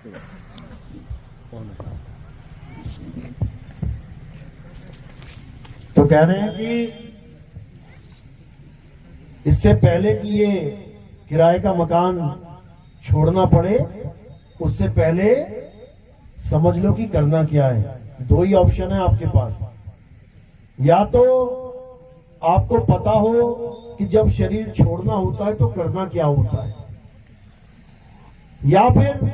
तो कह रहे हैं कि इससे पहले कि ये किराए का मकान छोड़ना पड़े, उससे पहले समझ लो कि करना क्या है। दो ही ऑप्शन है आपके पास, या तो आपको पता हो कि जब शरीर छोड़ना होता है तो करना क्या होता है, या फिर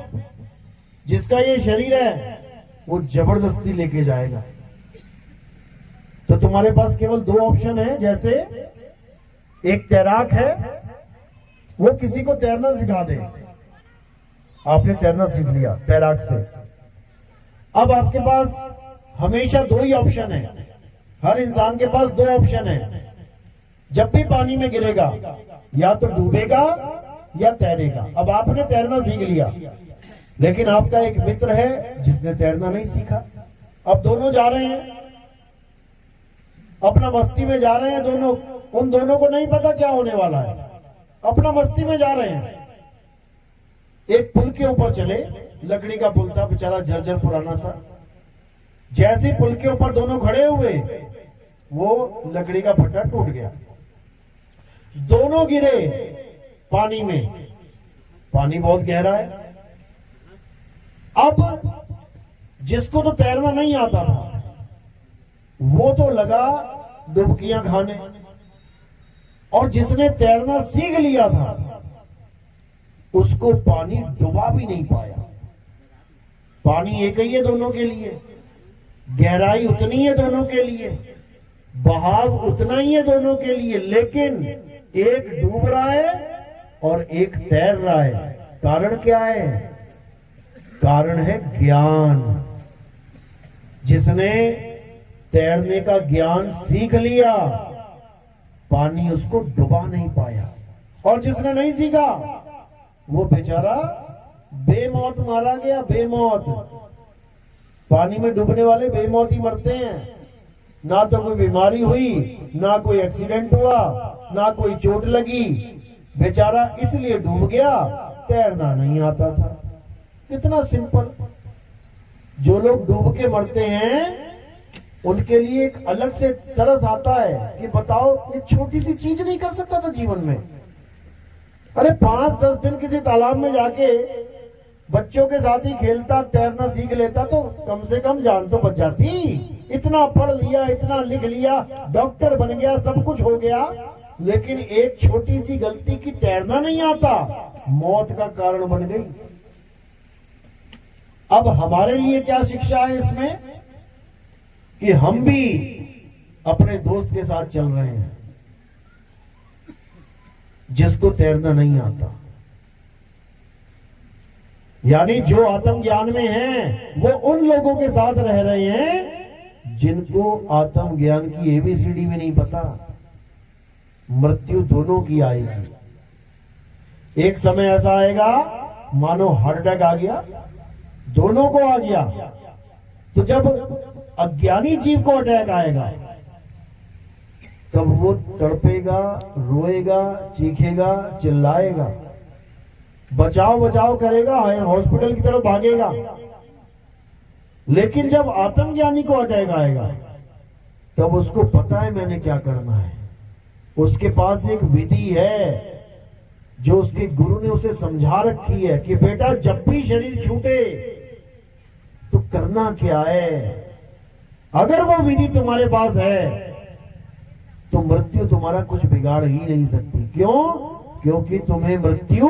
जिसका ये शरीर है वो जबरदस्ती लेके जाएगा। तो तुम्हारे पास केवल दो ऑप्शन है। जैसे एक तैराक है, वो किसी को तैरना सिखा दे, आपने तैरना सीख लिया तैराक से। अब आपके पास हमेशा दो ही ऑप्शन है, हर इंसान के पास दो ऑप्शन है। जब भी पानी में गिरेगा या तो डूबेगा या तैरेगा। अब आपने तैरना सीख लिया, लेकिन आपका एक मित्र है जिसने तैरना नहीं सीखा। अब दोनों जा रहे हैं, अपना मस्ती में जा रहे हैं दोनों। उन दोनों को नहीं पता क्या होने वाला है, अपना मस्ती में जा रहे हैं। एक पुल के ऊपर चले, लकड़ी का पुल था बेचारा, जर्जर पुराना सा। जैसे पुल के ऊपर दोनों खड़े हुए, वो लकड़ी का फट्टा टूट गया, दोनों गिरे पानी में। पानी बहुत गहरा है। अब जिसको तो तैरना नहीं आता था, वो तो लगा डुबकियां खाने, और जिसने तैरना सीख लिया था उसको पानी डुबा भी नहीं पाया। पानी एक ही है दोनों के लिए, गहराई उतनी है दोनों के लिए, बहाव उतना ही है दोनों के लिए, लेकिन एक डूब रहा है और एक तैर रहा है। कारण क्या है? कारण है ज्ञान। जिसने तैरने का ज्ञान सीख लिया, पानी उसको डुबा नहीं पाया, और जिसने नहीं सीखा वो बेचारा बेमौत मारा गया। बेमौत, पानी में डूबने वाले बेमौत ही मरते हैं। ना तो कोई बीमारी हुई, ना कोई एक्सीडेंट हुआ, ना कोई चोट लगी, बेचारा इसलिए डूब गया, तैरना नहीं आता था। कितना सिंपल। जो लोग डूब के मरते हैं उनके लिए एक अलग से तरस आता है कि बताओ, ये छोटी सी चीज नहीं कर सकता था जीवन में। अरे 5-10 दिन किसी तालाब में जाके बच्चों के साथ ही खेलता, तैरना सीख लेता तो कम से कम जान तो बच जाती। इतना पढ़ लिया, इतना लिख लिया, डॉक्टर बन गया, सब कुछ हो गया, लेकिन एक छोटी सी गलती की तैरना नहीं आता, मौत का कारण बन गई। अब हमारे लिए क्या शिक्षा है इसमें कि हम भी अपने दोस्त के साथ चल रहे हैं जिसको तैरना नहीं आता। यानी जो आत्मज्ञान में हैं वो उन लोगों के साथ रह रहे हैं जिनको आत्मज्ञान की एबीसीडी भी नहीं पता। मृत्यु दोनों की आएगी। एक समय ऐसा आएगा मानो हार्ट अटैक आ गया, दोनों को आ गया। तो जब अज्ञानी जीव को अटैक आएगा तब वो तड़पेगा, रोएगा, चीखेगा, चिल्लाएगा, बचाव बचाव करेगा, हॉस्पिटल की तरफ भागेगा। लेकिन जब आत्मज्ञानी को अटैक आएगा तब उसको पता है मैंने क्या करना है। उसके पास एक विधि है जो उसके गुरु ने उसे समझा रखी है कि बेटा जब भी शरीर छूटे तो करना क्या है। अगर वो विधि तुम्हारे पास है तो मृत्यु तुम्हारा कुछ बिगाड़ ही नहीं सकती। क्यों? क्योंकि तुम्हें मृत्यु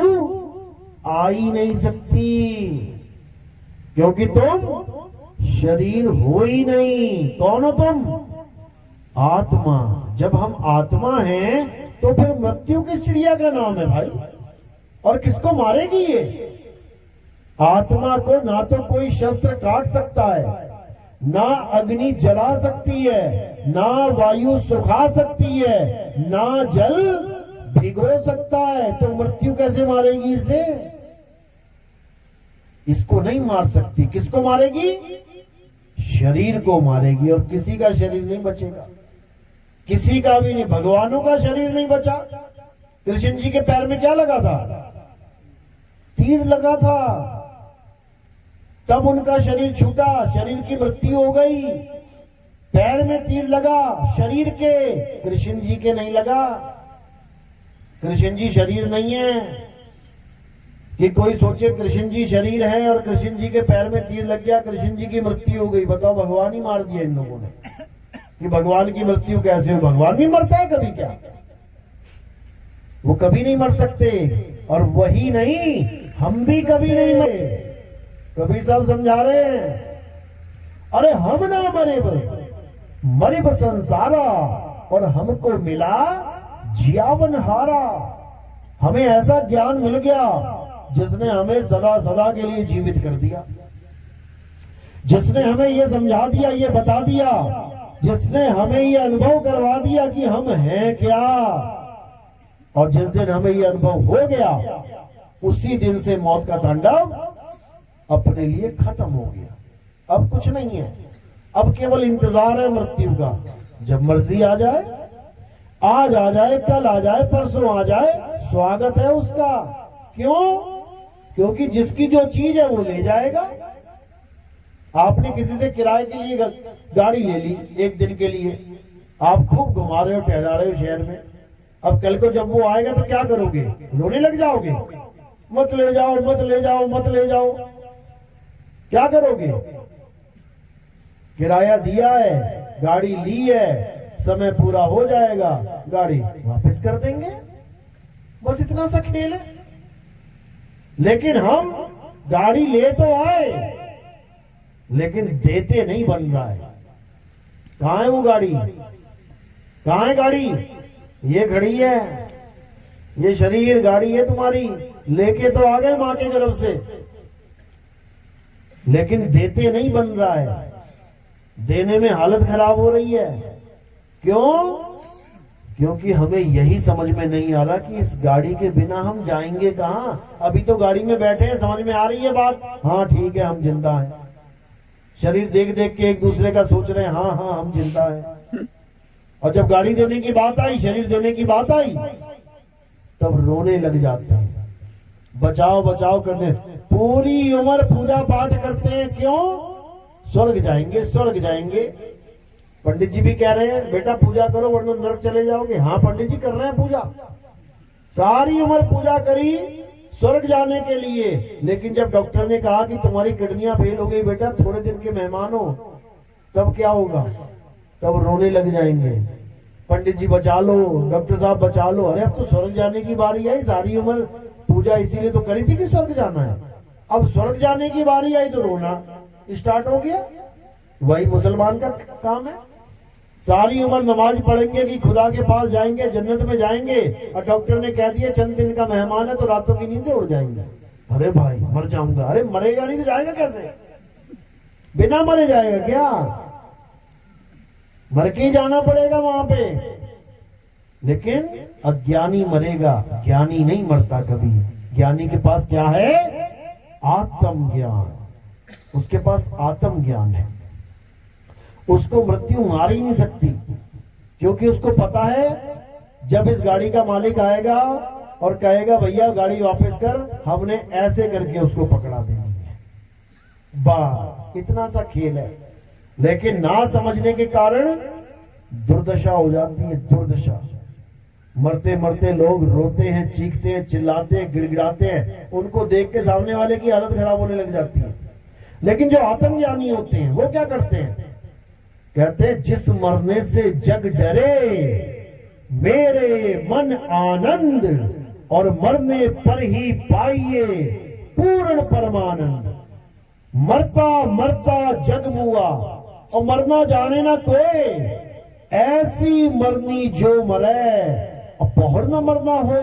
आ ही नहीं सकती, क्योंकि तुम शरीर हो ही नहीं। कौन हो तुम? आत्मा। जब हम आत्मा हैं तो फिर मृत्यु किस चिड़िया का नाम है भाई? और किसको मारेगी ये? आत्मा को ना तो कोई शस्त्र काट सकता है, ना अग्नि जला सकती है, ना वायु सुखा सकती है, ना जल भिगो सकता है। तो मृत्यु कैसे मारेगी इसे? इसको नहीं मार सकती। किसको मारेगी? शरीर को मारेगी। और किसी का शरीर नहीं बचेगा, किसी का भी नहीं। भगवानों का शरीर नहीं बचा। कृष्ण जी के पैर में क्या लगा था? तीर लगा था। तब उनका शरीर छूटा, शरीर की मृत्यु हो गई। पैर में तीर लगा शरीर के, कृष्ण जी के नहीं लगा। कृष्ण जी शरीर नहीं है कि कोई सोचे कृष्ण जी शरीर है और कृष्ण जी के पैर में तीर लग गया, कृष्ण जी की मृत्यु हो गई। बताओ, भगवान ही मार दिया इन लोगों ने। कि भगवान की मृत्यु कैसे हो? भगवान भी मरता है कभी क्या? वो कभी नहीं मर सकते। और वही नहीं, हम भी कभी नहीं मरे। कभी साहब समझा रहे हैं, अरे हम ना मरे मरे संसारा और हमको मिला जियावन हारा। हमें ऐसा ज्ञान मिल गया जिसने हमें सदा सदा के लिए जीवित कर दिया, जिसने हमें ये समझा दिया, ये बता दिया, जिसने हमें ये अनुभव करवा दिया कि हम हैं क्या। और जिस दिन हमें ये अनुभव हो गया, उसी दिन से मौत का तांडव अपने लिए खत्म हो गया। अब कुछ नहीं है, अब केवल इंतजार है मृत्यु का। जब मर्जी आ जाए, आज आ जाए, कल आ जाए, परसों आ जाए, स्वागत है उसका। क्यों? क्योंकि जिसकी जो चीज है वो ले जाएगा। आपने किसी से किराए के लिए गाड़ी ले ली एक दिन के लिए, आप खूब घुमा रहे हो, टहला रहे हो शहर में। अब कल को जब वो आएगा तो क्या करोगे? रोने लग जाओगे, मत ले जाओ, मत ले जाओ, मत ले जाओ। क्या करोगे? किराया दिया है, गाड़ी ली है, समय पूरा हो जाएगा, गाड़ी वापस कर देंगे। बस इतना सा खेल है। लेकिन हम गाड़ी ले तो आए, लेकिन देते नहीं बन रहा है। कहां है वो गाड़ी? कहां है गाड़ी? ये खड़ी है, ये शरीर गाड़ी है तुम्हारी। लेके तो आ गए मां के गर्भ से, लेकिन देते नहीं बन रहा है। देने में हालत खराब हो रही है। क्यों? क्योंकि हमें यही समझ में नहीं आ रहा कि इस गाड़ी के बिना हम जाएंगे कहां। अभी तो गाड़ी में बैठे हैं, समझ में आ रही है बात। हाँ ठीक है, हम जिंदा हैं। शरीर देख देख के एक दूसरे का सोच रहे हैं, हाँ हाँ हम जिंदा हैं। और जब गाड़ी देने की बात आई, शरीर देने की बात आई, तब रोने लग जाते हैं, बचाओ बचाओ करते हैं। पूरी उम्र पूजा पाठ करते हैं। क्यों? स्वर्ग जाएंगे, स्वर्ग जाएंगे। पंडित जी भी कह रहे हैं बेटा पूजा करो वरना नरक चले जाओगे। हाँ पंडित जी कर रहे हैं पूजा, सारी उम्र पूजा करी स्वर्ग जाने के लिए। लेकिन जब डॉक्टर ने कहा कि तुम्हारी किडनियां फेल हो गई बेटा, थोड़े दिन के मेहमान हो, तब क्या होगा? तब रोने लग जाएंगे, पंडित जी बचा लो, डॉक्टर साहब बचा लो। अरे अब तो स्वर्ग जाने की बारी आई, सारी उम्र पूजा इसीलिए तो करी थी कि स्वर्ग जाना है। अब स्वर्ग जाने की बारी आई तो रोना स्टार्ट हो गया। वही मुसलमान का काम है। सारी उम्र नमाज पढ़ेंगे कि खुदा के पास जाएंगे, जन्नत में जाएंगे, और डॉक्टर ने कह दिया चंद दिन का मेहमान है तो रातों की नींदें उड़ जाएंगे। अरे भाई मर जाऊंगा। अरे मरेगा नहीं तो जाएगा कैसे? बिना मरे जाएगा क्या? मर के ही जाना पड़ेगा वहां पे। लेकिन अज्ञानी मरेगा, ज्ञानी नहीं मरता कभी। ज्ञानी के पास क्या है? आत्मज्ञान। उसके पास आत्मज्ञान है। उसको मृत्यु मार ही नहीं सकती, क्योंकि उसको पता है जब इस गाड़ी का मालिक आएगा और कहेगा भैया गाड़ी वापस कर, हमने ऐसे करके उसको पकड़ा देनी है। बस इतना सा खेल है। लेकिन ना समझने के कारण दुर्दशा हो जाती है, दुर्दशा। मरते मरते लोग रोते हैं, चीखते हैं, चिल्लाते हैं, गिड़गिड़ाते हैं। उनको देख के सामने वाले की हालत खराब होने लग जाती है। लेकिन जो आत्मज्ञानी होते हैं वो क्या करते हैं? कहते हैं जिस मरने से जग डरे मेरे मन आनंद, और मरने पर ही पाइए पूर्ण परमानंद। मरता मरता जग मुआ, और मरना जाने ना कोई, ऐसी मरनी जो मरे और पौहर न मरना हो।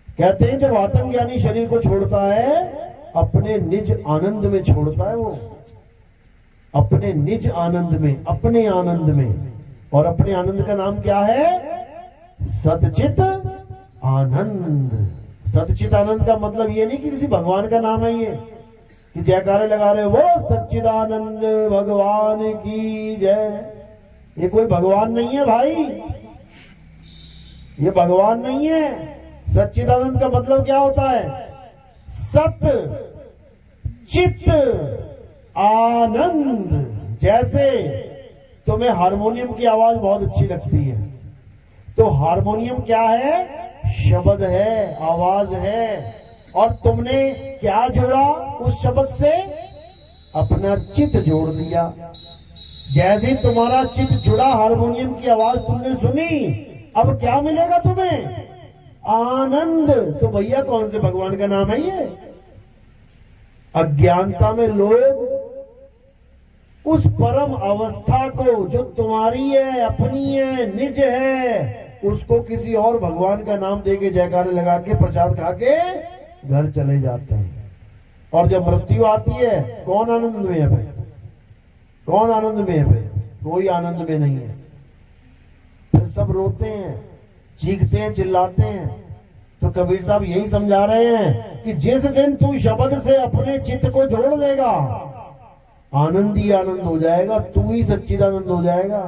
कहते हैं जब आत्मज्ञानी शरीर को छोड़ता है, अपने निज आनंद में छोड़ता है। वो अपने निज आनंद में, अपने आनंद में। और अपने आनंद का नाम क्या है? सतचित आनंद। सतचित आनंद का मतलब ये नहीं कि किसी भगवान का नाम है ये कि जयकारे लगा रहे हो वो सच्चिदानंद भगवान की जय। ये कोई भगवान नहीं है भाई, ये भगवान नहीं है। सच्चिदानंद का मतलब क्या होता है? सत चित्त आनंद। जैसे तुम्हें हारमोनियम की आवाज बहुत अच्छी लगती है, तो हारमोनियम क्या है? शब्द है, आवाज है। और तुमने क्या जोड़ा उस शब्द से? अपना चित्त जोड़ दिया। जैसे ही तुम्हारा चित्त जुड़ा, हारमोनियम की आवाज तुमने सुनी, अब क्या मिलेगा तुम्हें? आनंद। तो भैया कौन से भगवान का नाम है ये? अज्ञानता में लोग उस परम अवस्था को जो तुम्हारी है, अपनी है, निज है, उसको किसी और भगवान का नाम देके जयकारे लगा के प्रसाद खा के घर चले जाते हैं। और जब मृत्यु आती है, कौन आनंद में है भाई? कौन आनंद में है भाई? कोई आनंद में नहीं है। फिर सब रोते हैं, चीखते हैं, चिल्लाते हैं। तो कबीर साहब यही समझा रहे हैं कि जिस दिन तू शब्द से अपने चित्त को जोड़ देगा, आनंद ही आनंद हो जाएगा, तू ही सच्चिदानंद हो जाएगा।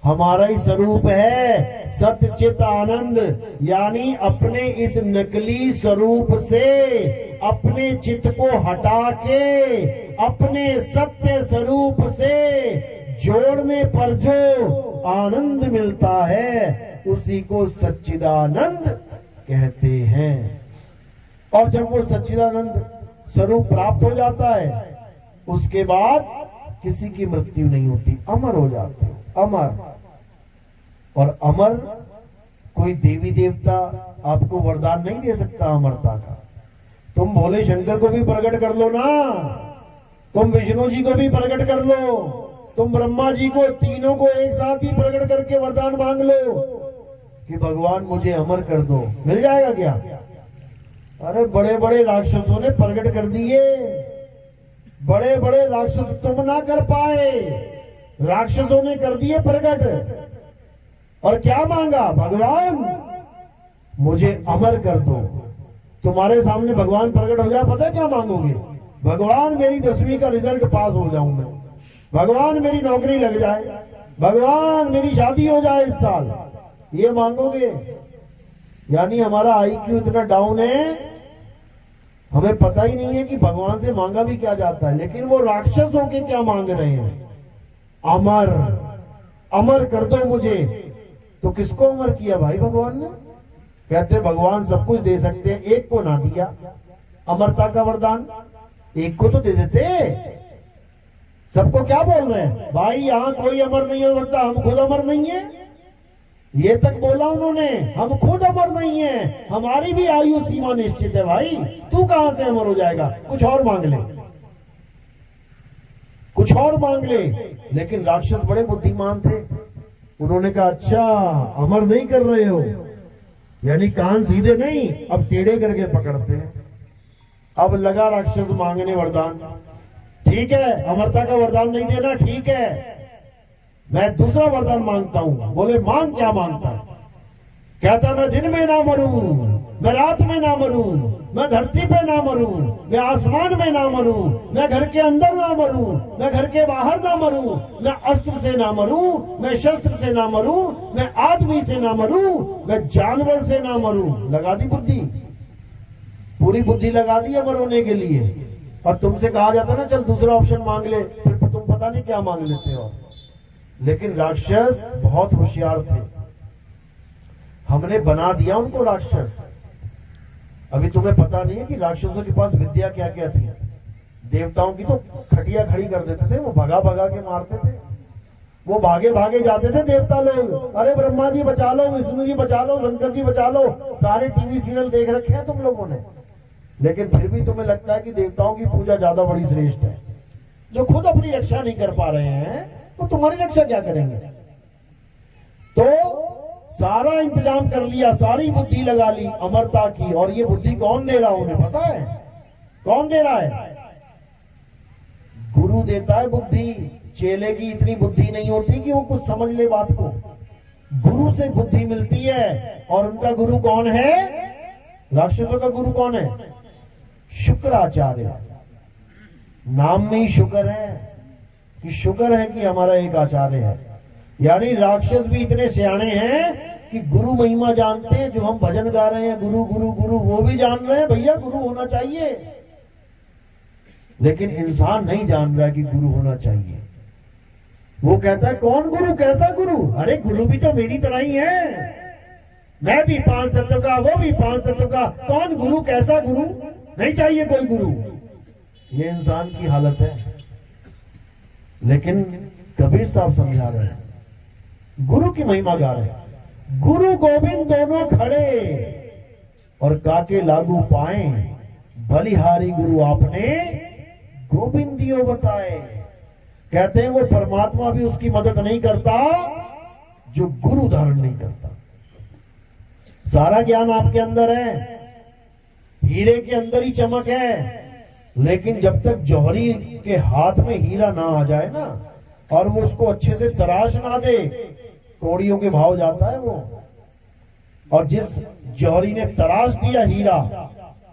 हमारा ही स्वरूप है सत्य चित आनंद। यानी अपने इस नकली स्वरूप से अपने चित्त को हटा के अपने सत्य स्वरूप से जोड़ने पर जो आनंद मिलता है, उसी को सच्चिदानंद कहते हैं। और जब वो सच्चिदानंद स्वरूप प्राप्त हो जाता है, उसके बाद किसी की मृत्यु नहीं होती, अमर हो जाते हो, अमर। और अमर कोई देवी देवता आपको वरदान नहीं दे सकता अमरता का। तुम भोले शंकर को भी प्रकट कर लो ना, तुम विष्णु जी को भी प्रकट कर लो, तुम ब्रह्मा जी को, तीनों को एक साथ भी प्रकट करके वरदान मांग लो कि भगवान मुझे अमर कर दो, मिल जाएगा क्या? अरे बड़े बड़े राक्षसों ने प्रकट कर दिए, बड़े बड़े राक्षस तुम ना कर पाए, राक्षसों ने कर दिए प्रकट। और क्या मांगा? भगवान मुझे अमर कर दो। तुम्हारे सामने भगवान प्रकट हो जाए, पता है क्या मांगोगे? भगवान मेरी 10वीं का रिजल्ट पास हो जाऊं मैं, भगवान मेरी नौकरी लग जाए, भगवान मेरी शादी हो जाए इस साल, ये मांगोगे। यानी हमारा आईक्यू इतना डाउन है, हमें पता ही नहीं है कि भगवान से मांगा भी क्या जाता है। लेकिन वो राक्षस होके क्या मांग रहे हैं? अमर, अमर कर दो मुझे। तो किसको अमर किया भाई भगवान ने? कहते भगवान सब कुछ दे सकते हैं, एक को ना दिया अमरता का वरदान, एक को तो दे देते। सबको क्या बोल रहे हैं? भाई यहां कोई अमर नहीं हो सकता, हम खुद अमर नहीं है, ये तक बोला उन्होंने। हम खुद अमर नहीं है, हमारी भी आयु सीमा निश्चित है। भाई तू कहां से अमर हो जाएगा? कुछ और मांग ले, कुछ और मांग ले। लेकिन राक्षस बड़े बुद्धिमान थे, उन्होंने कहा अच्छा अमर नहीं कर रहे हो, यानी कान सीधे नहीं, अब टेढ़े करके पकड़ते हैं। अब लगा राक्षस मांगने वरदान। ठीक है, अमरता का वरदान नहीं देना, ठीक है, मैं दूसरा वरदान मांगता हूं। बोले मांग, क्या मांगता है? कहता मैं दिन में ना मरूं, मैं रात में ना मरूं, मैं धरती पे ना मरूं, मैं आसमान में ना मरूं, मैं घर के अंदर ना मरूं, मैं घर के बाहर ना मरूं, मैं अस्त्र से ना मरूं, मैं शस्त्र से ना मरूं, मैं आदमी से ना मरूं, मैं जानवर से ना मरूं। लगा दी बुद्धि, पूरी बुद्धि लगा दी अमर होने के लिए। और तुमसे कहा जाता ना चल दूसरा ऑप्शन मांग ले, फिर तो तुम पता नहीं क्या मांग लेते हो। लेकिन राक्षस बहुत होशियार थे, हमने बना दिया उनको राक्षस। अभी तुम्हें पता नहीं है कि राक्षसों के पास विद्या क्या क्या थी। देवताओं की तो खटिया खड़ी कर देते थे, वो भगा भगा के मारते थे, वो भागे भागे जाते थे देवता लोग। अरे ब्रह्मा जी बचा लो, विष्णु जी बचा लो, शंकर जी बचा लो, सारे टीवी सीरियल देख रखे हैं तुम लोगों ने। लेकिन फिर भी तुम्हें लगता है कि देवताओं की पूजा ज्यादा बड़ी श्रेष्ठ है। जो खुद अपनी रक्षा नहीं कर पा रहे हैं, वो तुम्हारी रक्षा क्या करेंगे? तो सारा इंतजाम कर लिया, सारी बुद्धि लगा ली अमरता की। और ये बुद्धि कौन दे रहा है उन्हें पता है? कौन दे रहा है? गुरु देता है बुद्धि। चेले की इतनी बुद्धि नहीं होती कि वो कुछ समझ ले बात को। गुरु से बुद्धि मिलती है। और उनका गुरु कौन है? राक्षसों का गुरु कौन है? शुक्राचार्य। नाम में ही शुक्र है कि शुक्र है कि हमारा एक आचार्य है। यानी राक्षस भी इतने सियाणे हैं कि गुरु महिमा जानते हैं। जो हम भजन गा रहे हैं गुरु गुरु गुरु, वो भी जान रहे हैं भैया गुरु होना चाहिए। लेकिन इंसान नहीं जान रहा कि गुरु होना चाहिए। वो कहता है कौन गुरु, कैसा गुरु? अरे गुरु भी तो मेरी तरह ही है, मैं भी 5 तत्व का, वो भी 5 तत्व का, कौन गुरु, कैसा गुरु? नहीं चाहिए कोई गुरु। ये इंसान की हालत है। लेकिन कबीर साहब समझा रहे हैं, गुरु की महिमा गा रहे हैं। गुरु गोविंद दोनों खड़े और काके लागू पाए, बलिहारी गुरु आपने गोविंदियो बताए। कहते हैं वो परमात्मा भी उसकी मदद नहीं करता जो गुरु धारण नहीं करता। सारा ज्ञान आपके अंदर है, हीरे के अंदर ही चमक है, लेकिन जब तक जौहरी के हाथ में हीरा ना आ जाए ना, और वो उसको अच्छे से तराश ना दे, कौड़ियों के भाव जाता है वो। और जिस जौहरी ने तराश दिया हीरा,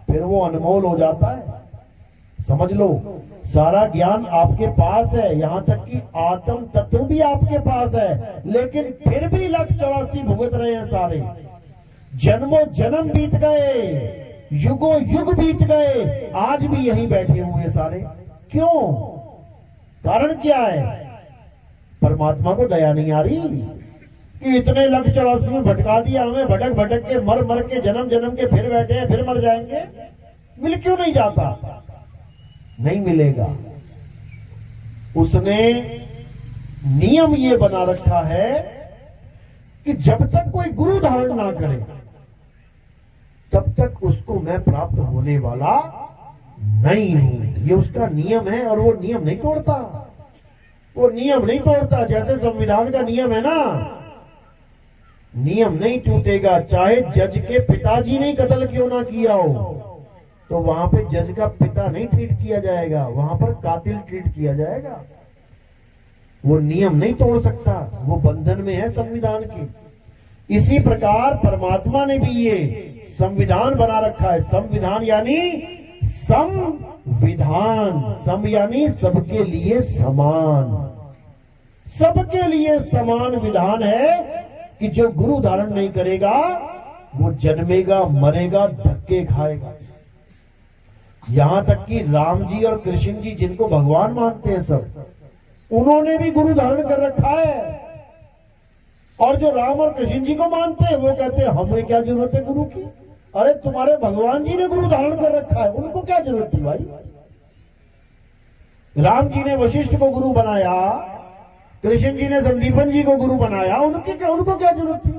फिर वो अनमोल हो जाता है। समझ लो, सारा ज्ञान आपके पास है, यहां तक कि आत्म तत्व भी आपके पास है, लेकिन फिर भी 184 भुगत रहे हैं सारे। जन्मों जन्म बीत गए, युगों युग बीत गए, आज भी यहीं बैठे हुए सारे। क्यों? कारण क्या है? परमात्मा को दया नहीं आ रही कि इतने 184 में भटका दिया हमें, भटक भटक के मर मर के जन्म जन्म के फिर बैठे हैं, फिर मर जाएंगे। मिल क्यों नहीं जाता? नहीं मिलेगा। उसने नियम ये बना रखा है कि जब तक कोई गुरु धारण ना करे, तब तक उसको मैं प्राप्त होने वाला नहीं हूं। ये उसका नियम है, और वो नियम नहीं तोड़ता। वो नियम नहीं तोड़ता। जैसे संविधान का नियम है ना, नियम नहीं टूटेगा। चाहे जज के पिताजी ने कत्ल क्यों ना किया हो, तो वहां पे जज का पिता नहीं ट्रीट किया जाएगा, वहां पर कातिल ट्रीट किया जाएगा। वो नियम नहीं तोड़ सकता, वो बंधन में है संविधान के। इसी प्रकार परमात्मा ने भी ये संविधान बना रखा है। संविधान यानी संविधान, सम यानी सबके लिए समान, सबके लिए समान विधान है कि जो गुरु धारण नहीं करेगा वो जन्मेगा, मरेगा, धक्के खाएगा। यहां तक कि राम जी और कृष्ण जी, जिनको भगवान मानते हैं सब, उन्होंने भी गुरु धारण कर रखा है। और जो राम और कृष्ण जी को मानते हैं वो कहते हैं हमें क्या जरूरत है गुरु की? अरे तुम्हारे भगवान जी ने गुरु धारण कर रखा है, उनको क्या जरूरत थी भाई? राम जी ने वशिष्ठ को गुरु बनाया, कृष्ण जी ने संदीपन जी को गुरु बनाया, उनको क्या जरूरत थी?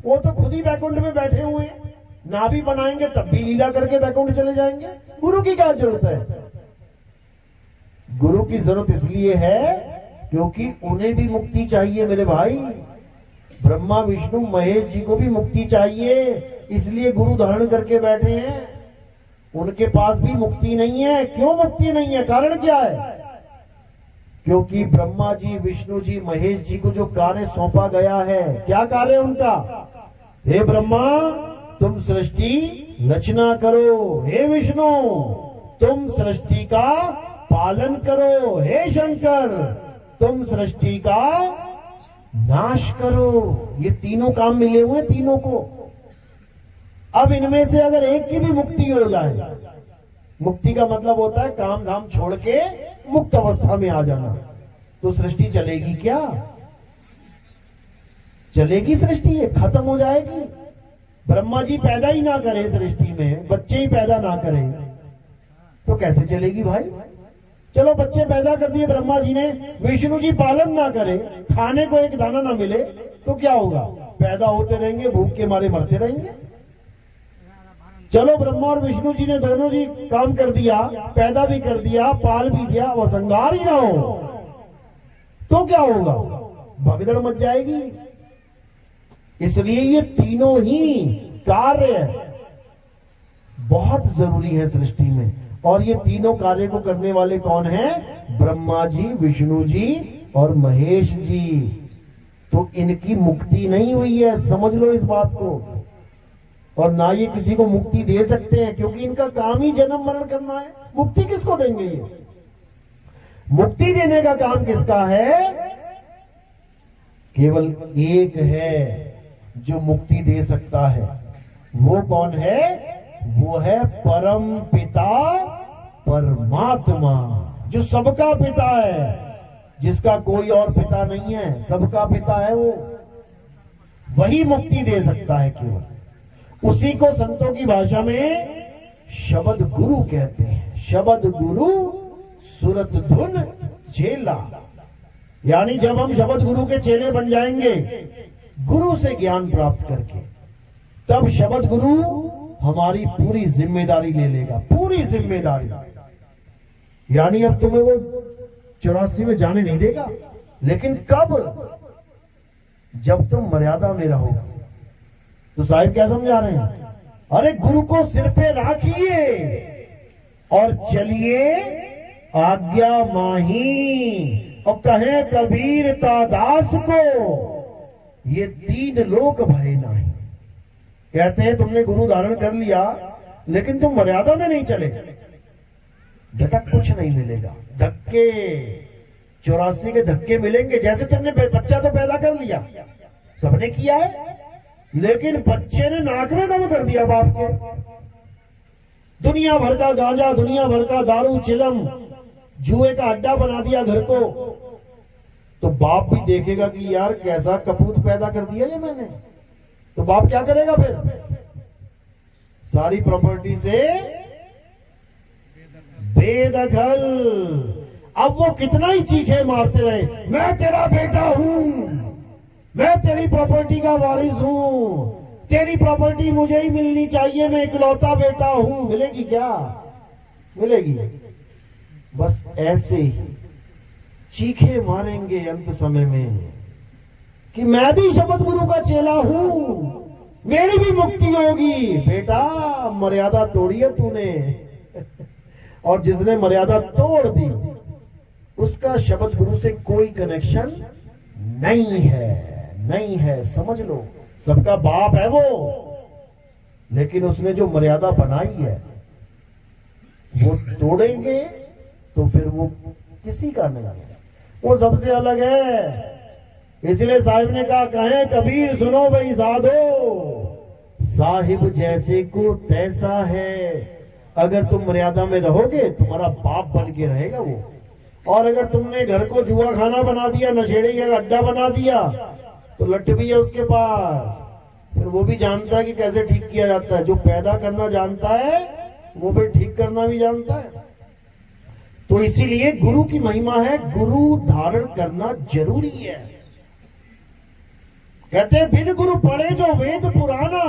वो तो खुद ही बैकुंठ में बैठे हुए हैं, ना भी बनाएंगे तब भी लीला करके बैकुंठ चले जाएंगे। गुरु की क्या जरूरत है? गुरु की जरूरत इसलिए है क्योंकि उन्हें भी मुक्ति चाहिए मेरे भाई। ब्रह्मा विष्णु महेश जी को भी मुक्ति चाहिए, इसलिए गुरु धारण करके बैठे हैं। उनके पास भी मुक्ति नहीं है। क्यों मुक्ति नहीं है? कारण क्या है? क्योंकि ब्रह्मा जी, विष्णु जी, महेश जी को जो कार्य सौंपा गया है, क्या कार्य उनका? हे ब्रह्मा तुम सृष्टि रचना करो, हे विष्णु तुम सृष्टि का पालन करो, हे शंकर तुम सृष्टि का नाश करो। ये तीनों काम मिले हुए तीनों को। अब इनमें से अगर एक की भी मुक्ति हो जाए, मुक्ति का मतलब होता है काम धाम छोड़ के मुक्त अवस्था में आ जाना, तो सृष्टि चलेगी क्या? चलेगी सृष्टि? ये खत्म हो जाएगी। ब्रह्मा जी पैदा ही ना करें सृष्टि में, बच्चे ही पैदा ना करें, तो कैसे चलेगी भाई? चलो बच्चे पैदा कर दिए ब्रह्मा जी ने, विष्णु जी पालन ना करें, खाने को एक दाना ना मिले, तो क्या होगा? पैदा होते रहेंगे, भूख के मारे मरते रहेंगे। चलो ब्रह्मा और विष्णु जी ने दोनों जी काम कर दिया, पैदा भी कर दिया, पाल भी दिया, वो संगार ही ना हो, तो क्या होगा? भगदड़ मच जाएगी। इसलिए ये तीनों ही कार्य बहुत जरूरी है सृष्टि में। और ये तीनों कार्य को करने वाले कौन हैं? ब्रह्मा जी, विष्णु जी और महेश जी। तो इनकी मुक्ति नहीं हुई है, समझ लो इस बात को। और ना ये किसी को मुक्ति दे सकते हैं, क्योंकि इनका काम ही जन्म मरण करना है। मुक्ति किसको देंगे ये? मुक्ति देने का काम किसका है? केवल एक है जो मुक्ति दे सकता है। वो कौन है? वो है परम पिता परमात्मा। जो सबका पिता है, जिसका कोई और पिता नहीं है, सबका पिता है वो, वही मुक्ति दे सकता है केवल। उसी को संतों की भाषा में शब्द गुरु कहते हैं। शब्द गुरु सुरत धुन चेला, यानी जब हम शब्द गुरु के चेले बन जाएंगे गुरु से ज्ञान प्राप्त करके, तब शब्द गुरु हमारी पूरी जिम्मेदारी ले लेगा, पूरी जिम्मेदारी। यानी अब तुम्हें वो 84 में जाने नहीं देगा, लेकिन कब? जब तुम मर्यादा में रहोगे। तो साहिब क्या समझा रहे हैं? अरे गुरु को सिर पे रखिए और चलिए आज्ञा माही, और कहे कबीर दास को ये 3 लोक भय नहीं। कहते हैं तुमने गुरु धारण कर लिया लेकिन तुम मर्यादा में नहीं चले, झटक कुछ नहीं मिलेगा। धक्के 84 के धक्के मिलेंगे। जैसे तुमने बच्चा तो पैदा कर लिया, सबने किया है, लेकिन बच्चे ने नाक में दम कर दिया बाप के। दुनिया भर का गांजा, दुनिया भर का दारू, चिलम, जुए का अड्डा बना दिया घर को, तो बाप भी देखेगा कि यार कैसा कपूत पैदा कर दिया ये मैंने। तो बाप क्या करेगा फिर? सारी प्रॉपर्टी से बेदखल। अब वो कितना ही चीखे मारते रहे, मैं तेरा बेटा हूं, मैं तेरी प्रॉपर्टी का वारिस हूं, तेरी प्रॉपर्टी मुझे ही मिलनी चाहिए, मैं इकलौता बेटा हूं। मिलेगी क्या? मिलेगी? बस ऐसे ही चीखे मारेंगे अंत समय में कि मैं भी शब्द गुरु का चेला हूं, मेरी भी मुक्ति होगी। बेटा मर्यादा तोड़ी है तूने और जिसने मर्यादा तोड़ दी उसका शब्द गुरु से कोई कनेक्शन नहीं है, नहीं है। समझ लो, सबका बाप है वो, लेकिन उसने जो मर्यादा बनाई है वो तोड़ेंगे तो फिर वो किसी का नहीं है, वो सबसे अलग है। इसलिए साहिब ने कहा, कहे कबीर सुनो भाई साधो, साहिब जैसे को तैसा है। अगर तुम मर्यादा में रहोगे तुम्हारा बाप बन के रहेगा वो, और अगर तुमने घर को जुआ खाना बना दिया, नशेड़ी का अड्डा बना दिया, तो लठ भी है उसके पास, फिर वो भी जानता है कि कैसे ठीक किया जाता है। जो पैदा करना जानता है वो भी ठीक करना भी जानता है। तो इसीलिए गुरु की महिमा है, गुरु धारण करना जरूरी है। कहते हैं बिन गुरु पढ़े जो वेद पुराना,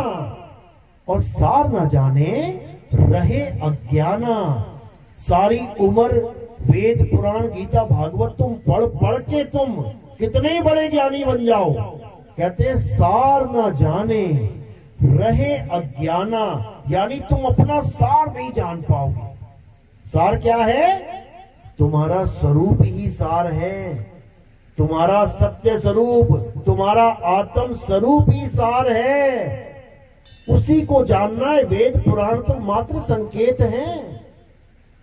और सार न जाने रहे अज्ञाना। सारी उम्र वेद पुराण गीता भागवत तुम पढ़ पढ़ के तुम कितने ही बड़े ज्ञानी बन जाओ, कहते हैं सार न जाने रहे अज्ञाना, यानी तुम अपना सार नहीं जान पाओगे। सार क्या है? तुम्हारा स्वरूप ही सार है, तुम्हारा सत्य स्वरूप, तुम्हारा आत्म स्वरूप ही सार है। उसी को जानना है। वेद पुराण तो मात्र संकेत हैं।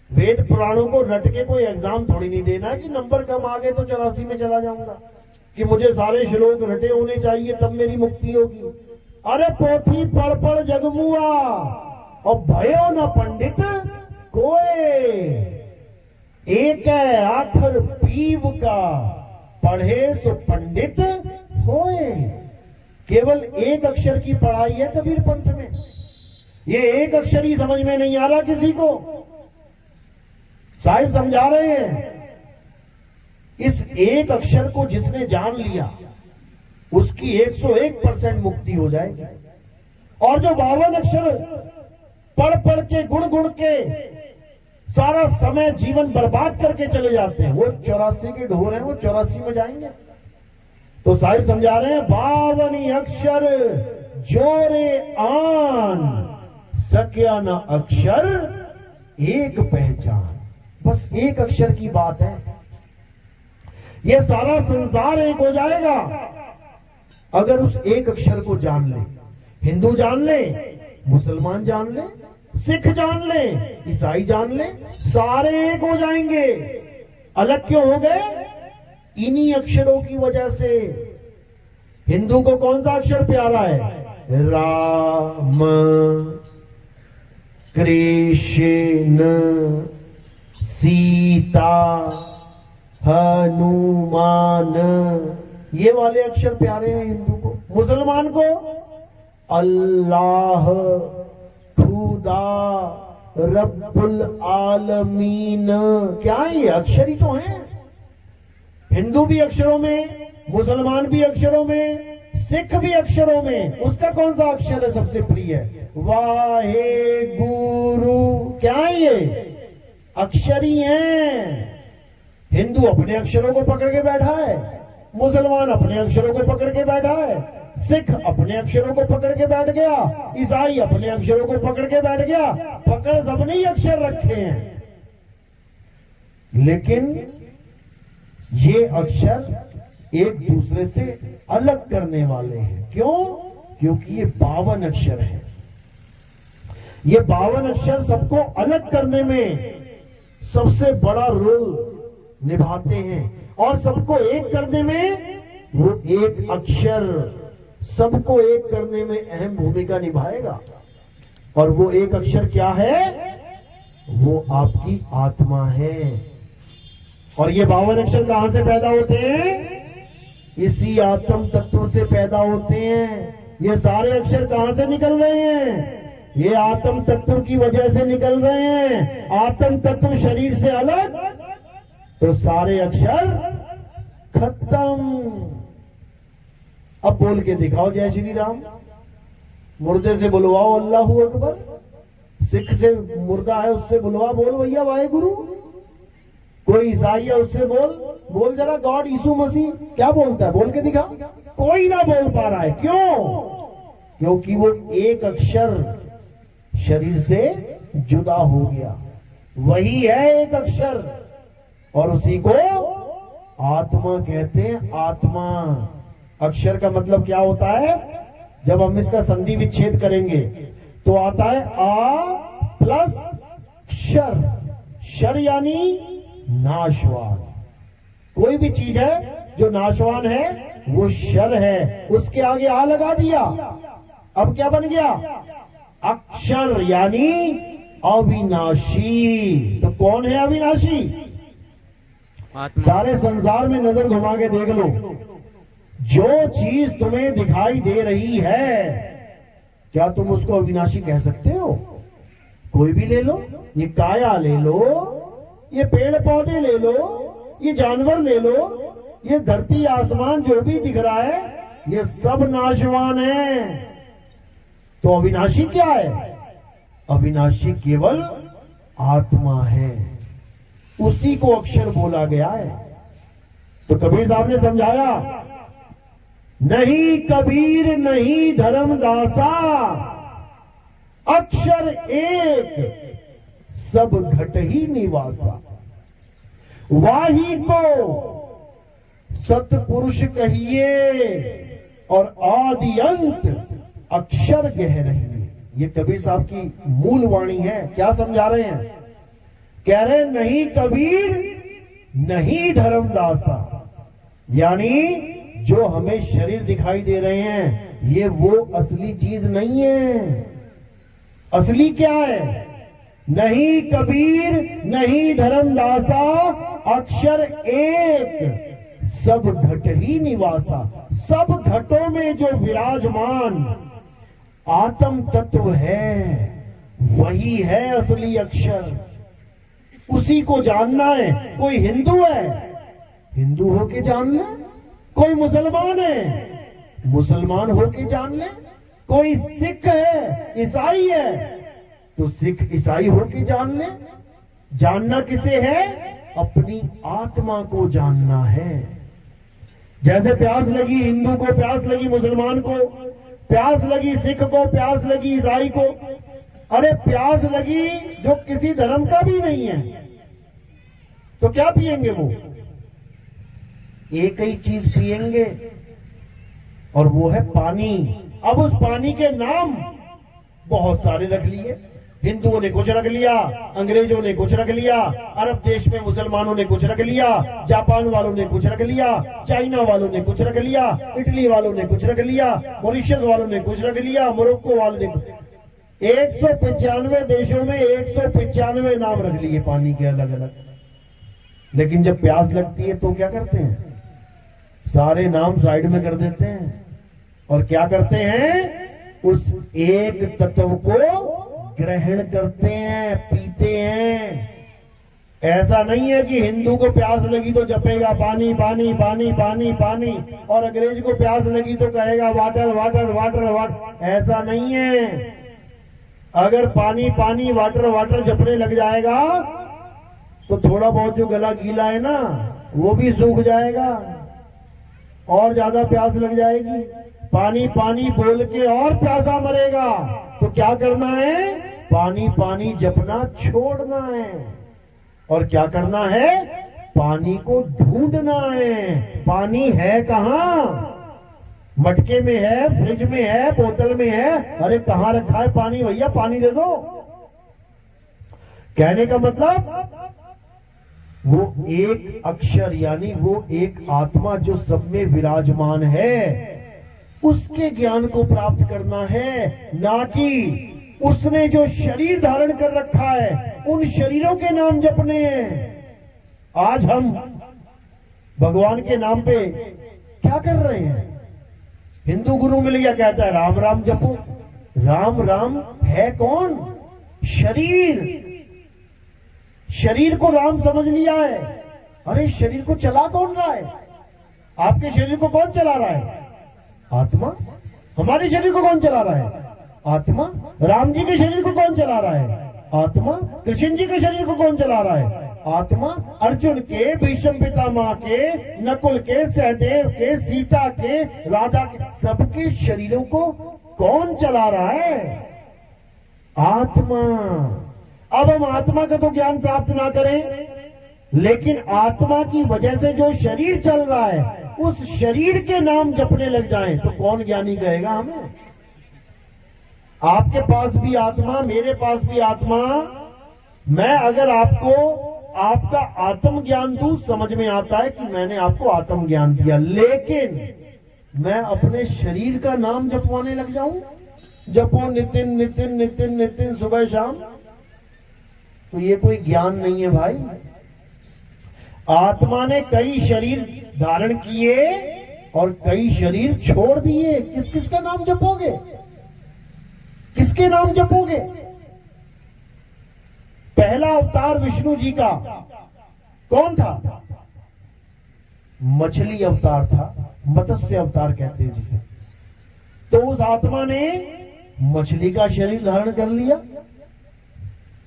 वेद पुराणों को रट के कोई एग्जाम थोड़ी नहीं देना है कि नंबर कम आ गए तो 84 में चला जाऊंगा, कि मुझे सारे श्लोक रटे होने चाहिए तब मेरी मुक्ति होगी। अरे पोथी पढ़ पढ़ जगमुआ, और भयो न पंडित कोई। एक है आखर पीव का, पढ़े सो पंडित होए। केवल एक अक्षर की पढ़ाई है कबीर पंथ में। ये एक अक्षर ही समझ में नहीं आ रहा किसी को। साहिब समझा रहे हैं, इस एक अक्षर को जिसने जान लिया उसकी 101% मुक्ति हो जाएगी। और जो 52 अक्षर पढ़ पढ़ के गुण गुण के सारा समय जीवन बर्बाद करके चले जाते हैं, वो 84 के ढोर हैं, वो 84 में जाएंगे। तो साहिब समझा रहे हैं, 52 अक्षर जोरे आन, सक्या न अक्षर एक पहचान। बस एक अक्षर की बात है, ये सारा संसार एक हो जाएगा अगर उस एक अक्षर को जान ले। हिंदू जान ले, मुसलमान जान ले, सिख जान ले, ईसाई जान ले, सारे एक हो जाएंगे। अलग क्यों हो गए? इन्हीं अक्षरों की वजह से। हिंदू को कौन सा अक्षर प्यारा है? राम, कृष्ण, सीता, हनुमान, ये वाले अक्षर प्यारे हैं हिंदू को। मुसलमान को अल्लाह, खुदा, रब्बुल आलमीन, क्या है ये? अक्षर ही तो हैं। हिंदू भी अक्षरों में, मुसलमान भी अक्षरों में, सिख भी अक्षरों में। उसका कौन सा अक्षर है सबसे प्रिय? वाहे गुरु। क्या है ये? अक्षर ही हैं। हिंदू अपने अक्षरों को पकड़ के बैठा है, मुसलमान अपने अक्षरों को पकड़ के बैठा है, सिख अपने अक्षरों को पकड़ के बैठ गया, ईसाई अपने अक्षरों को पकड़ के बैठ गया। पकड़ सबने ही अक्षर रखे हैं, लेकिन ये अक्षर एक दूसरे से अलग करने वाले हैं। क्यों? क्योंकि ये 52 अक्षर है। ये 52 अक्षर सबको अलग करने में सबसे बड़ा रोल निभाते हैं, और सबको एक करने में वो एक अक्षर सबको एक करने में अहम भूमिका निभाएगा। और वो एक अक्षर क्या है? वो आपकी आत्मा है। और ये 52 अक्षर कहां से पैदा होते हैं? इसी आत्म तत्व से पैदा होते हैं। ये सारे अक्षर कहां से निकल रहे हैं? ये आत्म तत्व की वजह से निकल रहे हैं। आत्म तत्व शरीर से अलग तो सारे अक्षर खत्म। अब बोल के दिखाओ जय श्री राम। मुर्दे से बुलवाओ अल्लाहू अकबर। सिख से मुर्दा है उससे बुलवा, बोल भैया वाहेगुरु। कोई ईसाई है उससे बोल जरा गॉड यीशु मसीह। क्या बोलता है? बोल के दिखा। कोई ना बोल पा रहा है। क्यों? क्योंकि वो एक अक्षर शरीर से जुदा हो गया। वही है एक अक्षर, और उसी को आत्मा कहते हैं। आत्मा अक्षर का मतलब क्या होता है? जब हम इसका संधि विच्छेद करेंगे तो आता है आ प्लस शर। शर यानी नाशवान। कोई भी चीज है जो नाशवान है वो शर है। उसके आगे आ लगा दिया, अब क्या बन गया? अक्षर यानी अविनाशी। तो कौन है अविनाशी? सारे संसार में नजर घुमा के देख लो, जो चीज तुम्हें दिखाई दे रही है, क्या तुम उसको अविनाशी कह सकते हो? कोई भी ले लो, ये काया ले लो, ये पेड़ पौधे ले लो, ये जानवर ले लो, ये धरती आसमान जो भी दिख रहा है, ये सब नाशवान है। तो अविनाशी क्या है? अविनाशी केवल आत्मा है। उसी को अक्षर बोला गया है। तो कबीर साहब ने समझाया, नहीं कबीर नहीं धर्मदासा, अक्षर एक सब घट ही निवासा। वाही को सतपुरुष कहिए और आदि अंत अक्षर गह रहिए। ये कबीर साहब की मूल वाणी है। क्या समझा रहे हैं? कह रहे नहीं कबीर नहीं धर्मदासा, यानी जो हमें शरीर दिखाई दे रहे हैं ये वो असली चीज नहीं है। असली क्या है? नहीं कबीर नहीं धर्मदासा, अक्षर एक सब घट ही निवासा। सब घटों में जो विराजमान आत्म तत्व है वही है असली अक्षर। उसी को जानना है। कोई हिंदू है, हिंदू होके जान ले। कोई मुसलमान है, मुसलमान होके जान ले। कोई सिख है, ईसाई है, तो सिख ईसाई होके जान ले। जानना किसे है? अपनी आत्मा को जानना है। जैसे प्यास लगी हिंदू को, प्यास लगी मुसलमान को, प्यास लगी सिख को, प्यास लगी ईसाई को। अरे प्यास लगी जो किसी धर्म का भी नहीं है तो क्या पिएंगे? वो एक ही चीज पिएंगे और वो है पानी। अब उस पानी के नाम बहुत सारे रख लिए। हिंदुओं ने कुछ रख लिया, अंग्रेजों ने कुछ रख लिया, अरब देश में मुसलमानों ने कुछ रख लिया, जापान वालों ने कुछ रख लिया, चाइना वालों ने कुछ रख लिया, इटली वालों ने कुछ रख लिया, मॉरिशस वालों ने कुछ रख लिया, मोरक्को वालों ने 195 देशों में 195 नाम रख लिए पानी के अलग अलग। लेकिन जब प्यास लगती है तो क्या करते हैं? सारे नाम साइड में कर देते हैं और क्या करते हैं? उस एक तत्व को ग्रहण करते हैं, पीते हैं। ऐसा नहीं है कि हिंदू को प्यास लगी तो जपेगा पानी पानी पानी पानी पानी, और अंग्रेज को प्यास लगी तो कहेगा वाटर वाटर वाटर वाटर। ऐसा नहीं है। अगर पानी पानी वाटर वाटर जपने लग जाएगा तो थोड़ा बहुत जो गला गीला है ना वो भी सूख जाएगा और ज्यादा प्यास लग जाएगी। पानी पानी बोल के और प्यासा मरेगा। तो क्या करना है? पानी पानी जपना छोड़ना है। और क्या करना है? पानी को ढूंढना है। पानी है कहां? मटके में है, फ्रिज में है, बोतल में है। अरे कहां रखा है पानी? भैया पानी दे दो। कहने का मतलब वो एक अक्षर यानी वो एक आत्मा जो सब में विराजमान है उसके ज्ञान को प्राप्त करना है, ना कि उसने जो शरीर धारण कर रखा है उन शरीरों के नाम जपने हैं। आज हम भगवान के नाम पे क्या कर रहे हैं? हिंदू गुरु मिल गया, कहता है राम राम जपो। राम राम है कौन? शरीर। शरीर को राम समझ लिया है। अरे शरीर को चला कौन रहा है? आपके शरीर को कौन चला रहा है? आत्मा। हमारे शरीर को कौन चला रहा है? आत्मा। राम जी के शरीर को कौन चला रहा है? आत्मा। कृष्ण जी के शरीर को कौन चला रहा है? आत्मा। अर्जुन के, भीष्म पितामह के, नकुल के, सहदेव के, सीता के, राधा के, सबके शरीरों को कौन चला रहा है? आत्मा। अब हम आत्मा का तो ज्ञान प्राप्त ना करें, लेकिन आत्मा की वजह से जो शरीर चल रहा है उस शरीर के नाम जपने लग जाएं तो कौन ज्ञानी कहेगा हमें? आपके पास भी आत्मा, मेरे पास भी आत्मा। मैं अगर आपको आपका आत्म ज्ञान दूं, समझ में आता है कि मैंने आपको आत्म ज्ञान दिया, लेकिन मैं अपने शरीर का नाम जपवाने लग जाऊं, जपो नितिन नितिन नितिन नितिन सुबह शाम, तो ये कोई ज्ञान नहीं है भाई। आत्मा ने कई शरीर धारण किए और कई शरीर छोड़ दिए। किस किस का नाम जपोगे? किसके नाम जपोगे? पहला अवतार विष्णु जी का कौन था? मछली अवतार था, मत्स्य अवतार कहते हैं जिसे। तो उस आत्मा ने मछली का शरीर धारण कर लिया,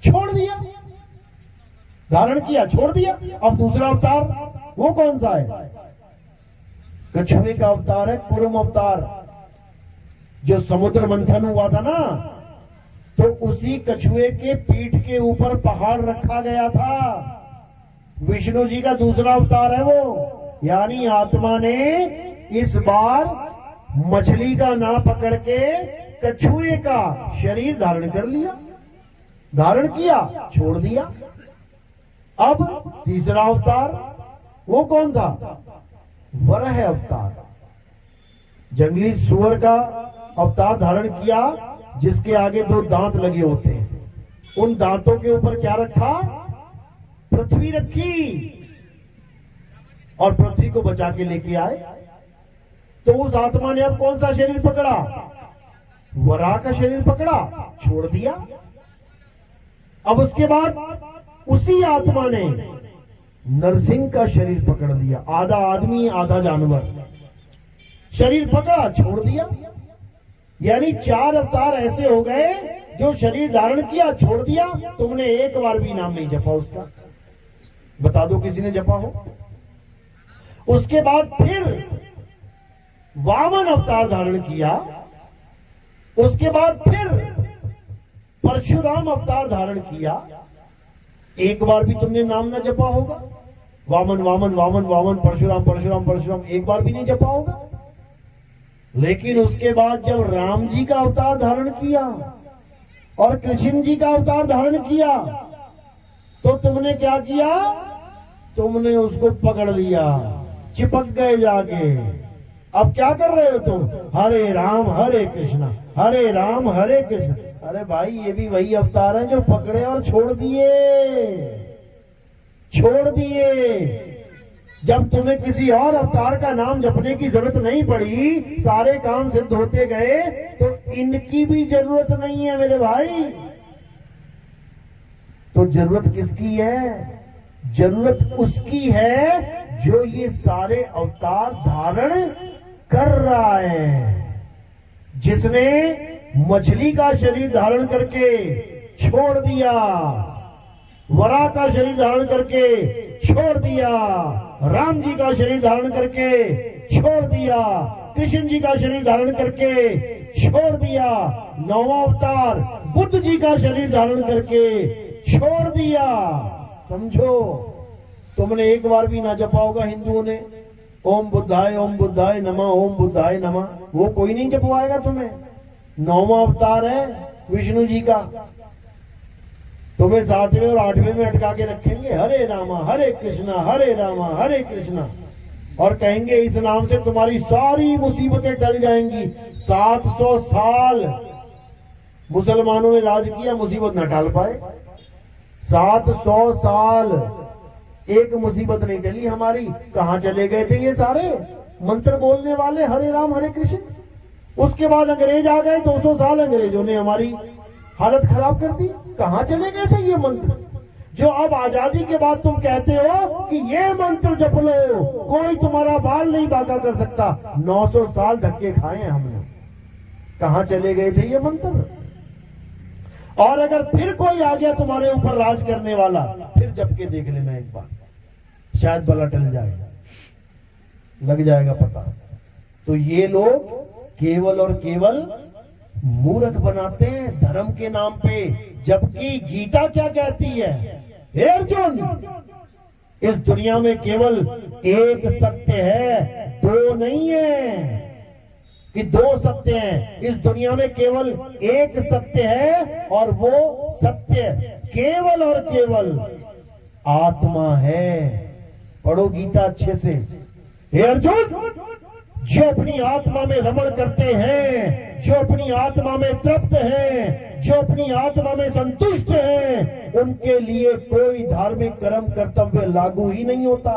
छोड़ दिया, धारण किया, छोड़ दिया। अब दूसरा अवतार वो कौन सा है? कछुए का अवतार है, कुर्म अवतार। जो समुद्र मंथन हुआ था ना, तो उसी कछुए के पीठ के ऊपर पहाड़ रखा गया था। विष्णु जी का दूसरा अवतार है वो। यानी आत्मा ने इस बार मछली का ना पकड़ के कछुए का शरीर धारण कर लिया, धारण किया, छोड़ दिया। अब तीसरा अवतार वो कौन था? वराह अवतार। जंगली सुअर का अवतार धारण किया, जिसके आगे 2 दांत लगे होते हैं। उन दांतों के ऊपर क्या रखा? पृथ्वी रखी, और पृथ्वी को बचा के लेके आए। तो उस आत्मा ने अब कौन सा शरीर पकड़ा? वराह का शरीर पकड़ा, छोड़ दिया। अब उसके बाद उसी आत्मा ने नरसिंह का शरीर पकड़ लिया। आधा आदमी आधा जानवर, शरीर पकड़ा, छोड़ दिया। यानी 4 अवतार ऐसे हो गए जो शरीर धारण किया, छोड़ दिया। तुमने एक बार भी नाम नहीं जपा उसका। बता दो किसी ने जपा हो? उसके बाद फिर वामन अवतार धारण किया। उसके बाद फिर परशुराम अवतार धारण किया। एक बार भी तुमने नाम ना जपा होगा। वामन वामन वामन वामन, परशुराम परशुराम परशुराम, एक बार भी नहीं जपा होगा। लेकिन उसके बाद जब राम जी का अवतार धारण किया और कृष्ण जी का अवतार धारण किया, तो तुमने क्या किया? तुमने उसको पकड़ लिया, चिपक गए जाके। अब क्या कर रहे हो तुम? हरे राम हरे कृष्णा, हरे राम हरे कृष्ण। अरे भाई, ये भी वही अवतार है जो पकड़े और छोड़ दिए। छोड़ दिए। जब तुम्हें किसी और अवतार का नाम जपने की जरूरत नहीं पड़ी, सारे काम सिद्ध होते गए, तो इनकी भी जरूरत नहीं है मेरे भाई। तो जरूरत किसकी है? जरूरत उसकी है जो ये सारे अवतार धारण कर रहा है। जिसने मछली का शरीर धारण करके छोड़ दिया, वरा का शरीर धारण करके छोड़ दिया, राम जी का शरीर धारण करके छोड़ दिया, कृष्ण जी का शरीर धारण करके छोड़ दिया, नौवां अवतार बुद्ध जी का शरीर धारण करके छोड़ दिया। समझो, तुमने एक बार भी ना जपा होगा हिंदुओं ने ओम बुद्धाय नमः, ओम बुद्धाय नमः, वो कोई नहीं जपवाएगा तुम्हें। नौवां अवतार है विष्णु जी का, तुम्हें 7वें और 8वें में अटका के रखेंगे, हरे रामा हरे कृष्णा हरे रामा हरे कृष्णा, और कहेंगे इस नाम से तुम्हारी सारी मुसीबतें टल जाएंगी। 700 साल मुसलमानों ने राज किया, मुसीबत न टाल पाए। 700 साल एक मुसीबत नहीं टली हमारी। कहां चले गए थे ये सारे मंत्र बोलने वाले, हरे राम हरे कृष्ण? उसके बाद अंग्रेज आ गए, 200 साल अंग्रेजों ने हमारी हालत खराब कर दी। कहां चले गए थे ये मंत्र जो अब आजादी के बाद तुम कहते हो कि ये मंत्र जप लो, कोई तुम्हारा बाल नहीं बांका कर सकता। 900 साल धक्के खाए हैं हमने। कहां चले गए थे ये मंत्र? और अगर फिर कोई आ गया तुम्हारे ऊपर राज करने वाला, फिर जप के देख लेना एक बार, शायद बला टल जाएगा, लग जाएगा पता। तो ये लोग केवल और केवल मूर्ख बनाते हैं धर्म के नाम पे, जबकि गीता क्या कहती है? हे अर्जुन, इस दुनिया में केवल एक सत्य है, दो नहीं है कि दो सत्य हैं। इस दुनिया में केवल एक सत्य है, और वो सत्य केवल और केवल आत्मा है। पढ़ो गीता अच्छे से। हे अर्जुन, जो अपनी आत्मा में रमण करते हैं, जो अपनी आत्मा में तृप्त हैं, जो अपनी आत्मा में संतुष्ट हैं, उनके लिए कोई धार्मिक कर्म कर्तव्य लागू ही नहीं होता।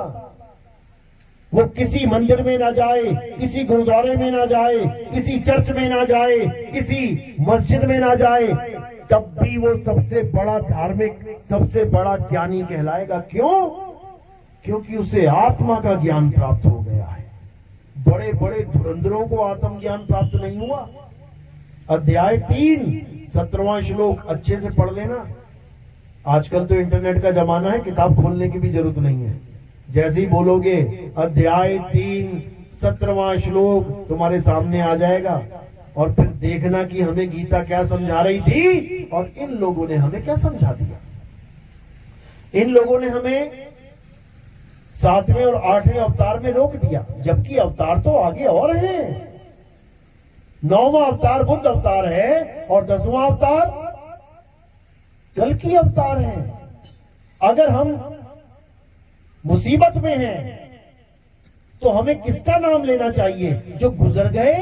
वो किसी मंदिर में ना जाए, किसी गुरुद्वारे में ना जाए, किसी चर्च में ना जाए, किसी मस्जिद में ना जाए, तब भी वो सबसे बड़ा धार्मिक, सबसे बड़ा ज्ञानी कहलाएगा। क्यों? क्योंकि उसे आत्मा का ज्ञान प्राप्त हो गया है। बड़े बड़े धुरंधरों को आत्मज्ञान प्राप्त नहीं हुआ। अध्याय 3 17वां श्लोक अच्छे से पढ़ लेना। आजकल तो इंटरनेट का जमाना है, किताब खोलने की भी जरूरत नहीं है। जैसे ही बोलोगे अध्याय 3 17वां श्लोक तुम्हारे सामने आ जाएगा, और फिर देखना कि हमें गीता क्या समझा रही थी और इन लोगों ने हमें क्या समझा दिया। इन लोगों ने हमें 7वें और 8वें अवतार में रोक दिया, जबकि अवतार तो आगे और हैं। 9वां अवतार बुद्ध अवतार है, और 10वां अवतार कल्कि अवतार है। अगर हम मुसीबत में हैं, तो हमें किसका नाम लेना चाहिए? जो गुजर गए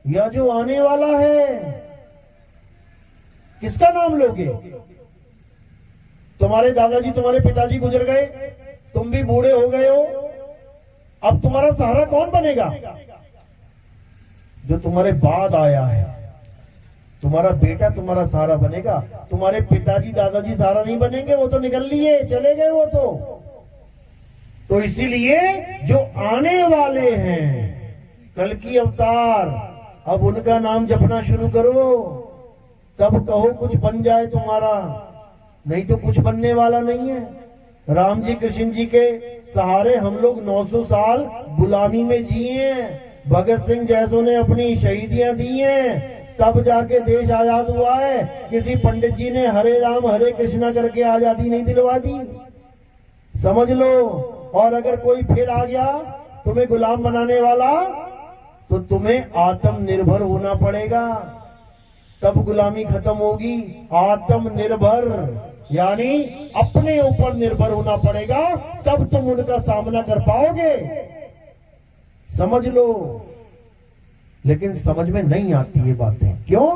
या जो आने वाला है? किसका नाम लोगे? तुम्हारे दादाजी, तुम्हारे पिताजी गुजर गए, तुम भी बूढ़े हो गए हो, अब तुम्हारा सहारा कौन बनेगा? जो तुम्हारे बाद आया है, तुम्हारा बेटा तुम्हारा सहारा बनेगा। तुम्हारे पिताजी दादाजी सहारा नहीं बनेंगे, वो तो निकल लिए, चले गए वो तो इसीलिए जो आने वाले हैं कल्कि अवतार, अब उनका नाम जपना शुरू करो, तब कहो कुछ बन जाए तुम्हारा, नहीं तो कुछ बनने वाला नहीं है। राम जी कृष्ण जी के सहारे हम लोग 900 साल गुलामी में जिए हैं। भगत सिंह जैसों ने अपनी शहीदियां दी हैं, तब जाके देश आजाद हुआ है। किसी पंडित जी ने हरे राम हरे कृष्णा करके आजादी नहीं दिलवा दी, समझ लो। और अगर कोई फिर आ गया तुम्हें गुलाम बनाने वाला, तो तुम्हें आत्मनिर्भर होना पड़ेगा, तब गुलामी खत्म होगी। आत्मनिर्भर यानी अपने ऊपर निर्भर होना पड़ेगा, तब तुम उनका सामना कर पाओगे, समझ लो। लेकिन समझ में नहीं आती ये बातें। क्यों?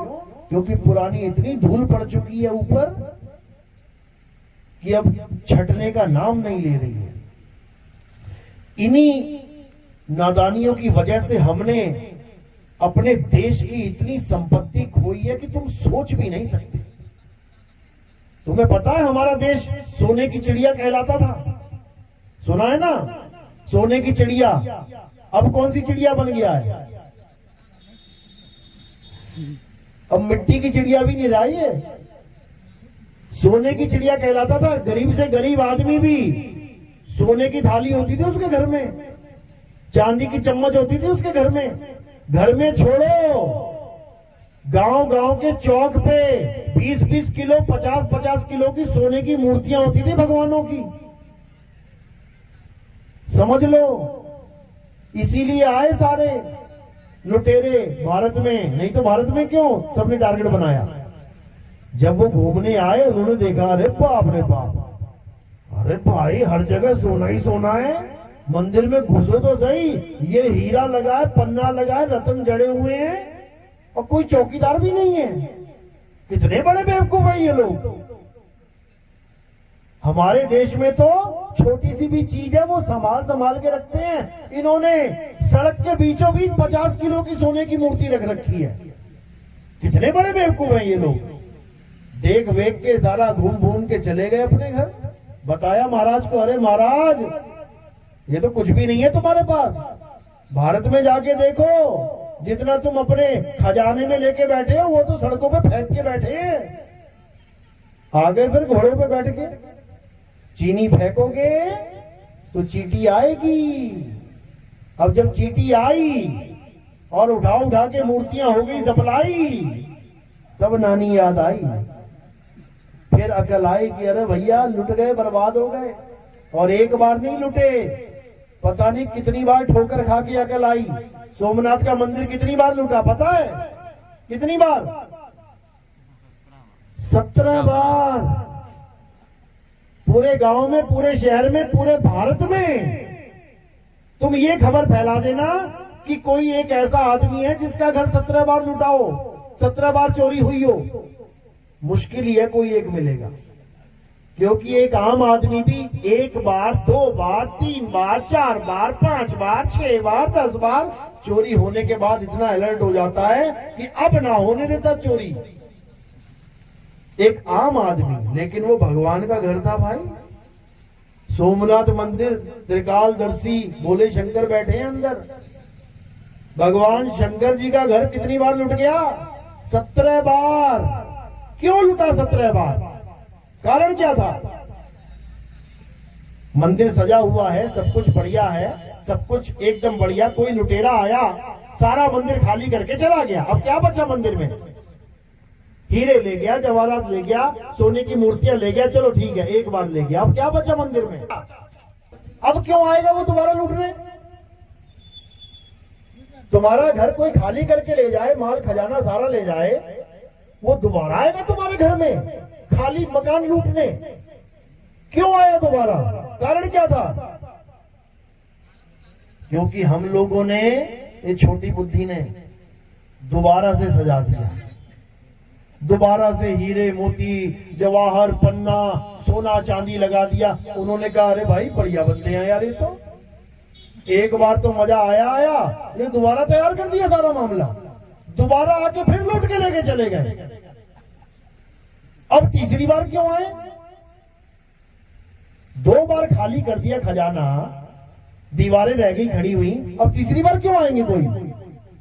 क्योंकि पुरानी इतनी धूल पड़ चुकी है ऊपर कि अब छटने का नाम नहीं ले रही है। इन्हीं नादानियों की वजह से हमने अपने देश की इतनी संपत्ति खोई है कि तुम सोच भी नहीं सकते। तुम्हें पता है हमारा देश सोने की चिड़िया कहलाता था, सुना है ना, सोने की चिड़िया। अब कौन सी चिड़िया बन गया है? अब मिट्टी की चिड़िया भी नहीं रही है। सोने की चिड़िया कहलाता था। गरीब से गरीब आदमी भी सोने की थाली होती थी उसके घर में, चांदी की चम्मच होती थी उसके घर में। घर में छोड़ो, गांव गांव के चौक पे 20-20 किलो 50-50 किलो की सोने की मूर्तियां होती थी भगवानों की, समझ लो। इसीलिए आए सारे लुटेरे भारत में, नहीं तो भारत में क्यों सबने टारगेट बनाया। जब वो घूमने आए उन्होंने देखा, अरे बाप रे बाप, अरे भाई हर जगह सोना ही सोना है, मंदिर में घुसो तो सही, ये हीरा लगा है, पन्ना लगा है, रतन जड़े हुए हैं और कोई चौकीदार भी नहीं है। कितने बड़े बेवकूफ है ये लोग। हमारे देश में तो छोटी सी भी चीज है वो संभाल संभाल के रखते हैं। इन्होंने सड़क के बीचों बीच 50 किलो की सोने की मूर्ति रख रखी है। कितने बड़े बेवकूफ हैं ये लोग। देख वेख के सारा घूम घूम के चले गए अपने घर। बताया महाराज को, अरे महाराज ये तो कुछ भी नहीं है तुम्हारे पास। भारत में जाके देखो, जितना तुम अपने खजाने में लेके बैठे हो वो तो सड़कों पे फेंक के बैठे हैं। आगे फिर घोड़े पे बैठ के चीनी फेंकोगे तो चींटी आएगी। अब जब चींटी आई और उठा उठा के मूर्तियां हो गई सप्लाई, तब नानी याद आई। फिर अकल आई कि अरे भैया लुट गए, बर्बाद हो गए। और एक बार नहीं लुटे, पता नहीं कितनी बार ठोकर खा के अकल आई। सोमनाथ का मंदिर कितनी बार लूटा पता है? कितनी बार? 17 बार। पूरे गांव में, पूरे शहर में, पूरे भारत में। तुम ये खबर फैला देना कि कोई एक ऐसा आदमी है जिसका घर 17 बार लूटा हो, 17 बार चोरी हुई हो। मुश्किल ही है कोई एक मिलेगा, क्योंकि एक आम आदमी भी 1 बार, 2 बार, 3 बार, 4 बार, 5 बार, 6 बार, 10 बार चोरी होने के बाद इतना अलर्ट हो जाता है कि अब ना होने देता चोरी। एक आम आदमी, लेकिन वो भगवान का घर था भाई। सोमनाथ मंदिर, त्रिकालदर्शी भोले शंकर बैठे हैं अंदर। भगवान शंकर जी का घर कितनी बार लुट गया? 17 बार। क्यों लुटा 17 बार? कारण क्या था? मंदिर सजा हुआ है, सब कुछ बढ़िया है, सब कुछ एकदम बढ़िया। कोई लुटेरा आया, सारा मंदिर खाली करके चला गया। अब क्या बचा मंदिर में? हीरे ले गया, जवाहरात ले गया, सोने की मूर्तियां ले गया, चलो ठीक है एक बार ले गया। अब क्या बचा मंदिर में? अब क्यों आएगा वो दोबारा लूटने? तुम्हारा घर कोई खाली करके ले जाए, माल खजाना सारा ले जाए, वो दोबारा आएगा तुम्हारे घर में खाली मकान लूटने? क्यों आया दोबारा? कारण क्या था? क्योंकि हम लोगों ने, ये छोटी बुद्धि ने दोबारा से सजा दिया। दोबारा से हीरे मोती जवाहर पन्ना सोना चांदी लगा दिया। उन्होंने कहा अरे भाई बढ़िया बनते हैं यार, ये तो एक बार तो मजा आया, ये दोबारा तैयार कर दिया सारा मामला। दोबारा आके फिर लूट के लेके चले गए। अब तीसरी बार क्यों आए? 2 बार खाली कर दिया खजाना, दीवारें रह गई खड़ी हुई। अब तीसरी बार क्यों आएंगे? कोई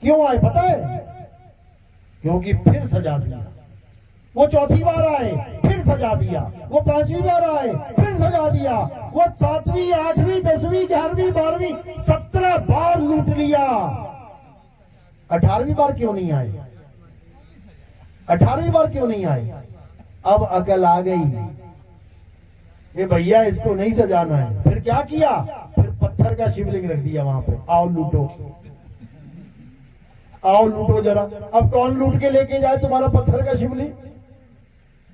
क्यों आए पता है? क्योंकि फिर सजा दिया। वो चौथी बार आए, फिर सजा दिया। वो 5वीं बार आए, फिर सजा दिया। वो 7वीं 8वीं 10वीं 11वीं 12वीं 17 बार लूट लिया। 18वीं बार क्यों नहीं आए? 18वीं बार क्यों नहीं आए? अब अकल आ गई, ये भैया इसको नहीं सजाना है। फिर क्या किया? फिर पत्थर का शिवलिंग रख दिया वहां पे, आओ लूटो, आओ लूटो जरा। अब कौन लूट के लेके जाए तुम्हारा पत्थर का शिवलिंग?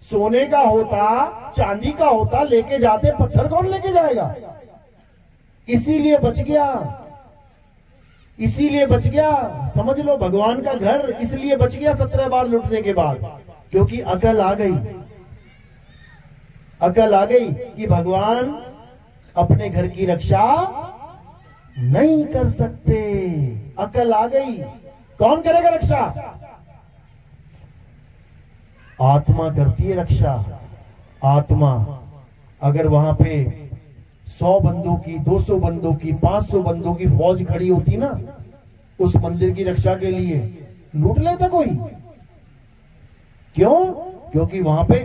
सोने का होता, चांदी का होता, लेके जाते, पत्थर कौन लेके जाएगा? इसीलिए बच गया, इसीलिए बच गया। समझ लो, भगवान का घर इसलिए बच गया 17 बार लूटने के बाद, क्योंकि अकल आ गई। अकल आ गई कि भगवान अपने घर की रक्षा नहीं कर सकते। अकल आ गई, कौन करेगा रक्षा? आत्मा करती है रक्षा। आत्मा अगर वहां पे 100 बंदों की, 200 बंदों की, 500 बंदों की फौज खड़ी होती ना उस मंदिर की रक्षा के लिए, लूट लेता कोई? क्यों? क्योंकि वहां पे